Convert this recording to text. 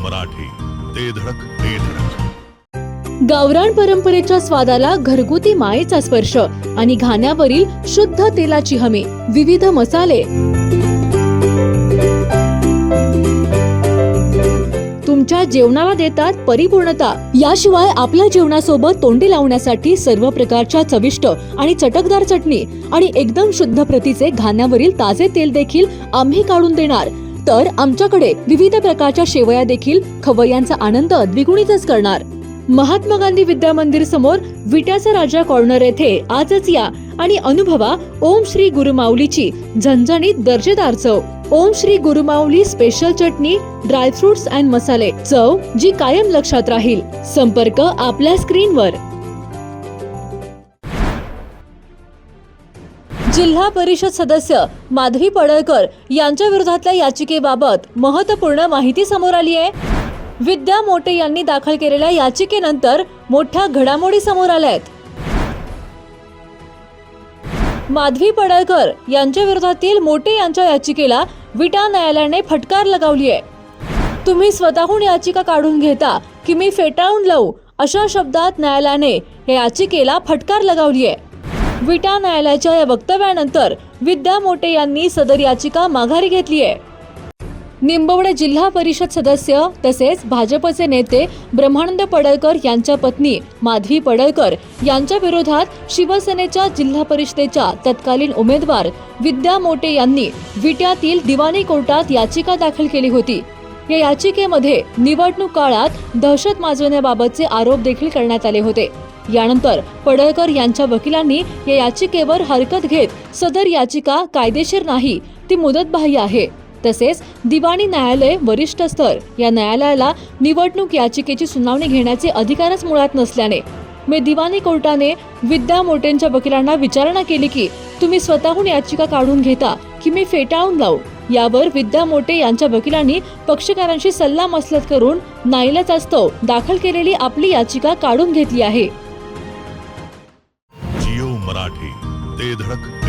मराठी, ते धडक ते धडक. गावरान परंपरेच्या स्वादाला घरगुती मायेचा स्पर्श आणि घाण्यावरील शुद्ध तेलाची हमी. विविध मसाले, तुमच्या जेवणाला देतात परिपूर्णता. याशिवाय आपल्या जेवणासोबत तोंडी लावण्यासाठी सर्व प्रकारच्या चविष्ट आणि चटकदार चटणी आणि एकदम शुद्ध प्रतीचे घाण्यावरील ताजे तेल देखील आम्ही काढून देणार. तर आमच्याकडे विविध प्रकारच्या शेवया देखील खवय्यांचा आनंद द्विगुणितच करणार. महात्मा गांधी विद्या मंदिर समोर विट्याचा राजा कॉर्नर येथे आजच या आणि अनुभवा ओम श्री गुरुमाऊलीची झणझणीत दर्जेदार चव. ओम श्री गुरुमाऊली स्पेशल चटणी, ड्रायफ्रुट्स अँड मसाले, चव जी कायम लक्षात राहील. संपर्क आपल्या स्क्रीनवर. जिल्हा परिषद सदस्य माधवी पडळकर यांच्या विरोधातल्या याचिकेबाबत महत्त्वपूर्ण माहिती समोर आली आहे. विद्या मोटे यांनी दाखल केलेल्या याचिकेनंतर मोठ्या घडामोडी समोर आल्यात. माधवी पडळकर यांच्या विरोधातील मोटे यांच्या याचिकेला विटा न्यायालयाने फटकार लगावली आहे. तुम्ही स्वतःहून याचिका काढून घेता की मी फेटाळून लावू, अशा शब्दात न्यायालयाने या याचिकेला फटकार लगावली आहे. विटा न्यायालयाच्या या वक्तव्यानंतर विद्या मोटे यांनी सदर याचिका माघारी घेतली आहे. निंबवडे जिल्हा परिषद सदस्य तसेच भाजपचे नेते ब्रह्मानंद पडळकर यांच्या पत्नी माधवी पडळकर यांच्या विरोधात शिवसेनेच्या जिल्हा परिषदेच्या तत्कालीन उमेदवार विद्या मोटे यांनी विट्यातील दिवाणी कोर्टात याचिका दाखल केली होती. या याचिकेमध्ये निवडणूक काळात दहशत माजवण्याबाबतचे आरोप देखील करण्यात आले होते. यानंतर पडळकर यांच्या वकिलांनी या याचिकेवर हरकत घेत सदर याचिका कायदेशीर नाही, ती मुदतबाह्य आहे. तसेच दिवाणी न्यायालय वरिष्ठ स्तर या न्यायालयाला निवडणूक याचिकेची सुनावणी घेण्याचे अधिकारच मुळात नसल्याने मे दिवाणी कोर्टाने विद्या मोटेंच्या वकिलांना विचारणा केली की तुम्ही स्वतःहून याचिका काढून घेता की मी फेटाळून लावू. यावर विद्या मोटे यांच्या वकिलांनी पक्षकारांशी सल्लामसलत करून नाईलाजास्तव दाखल केलेली आपली याचिका काढून घेतली आहे. जिओ मराठी, ते धडक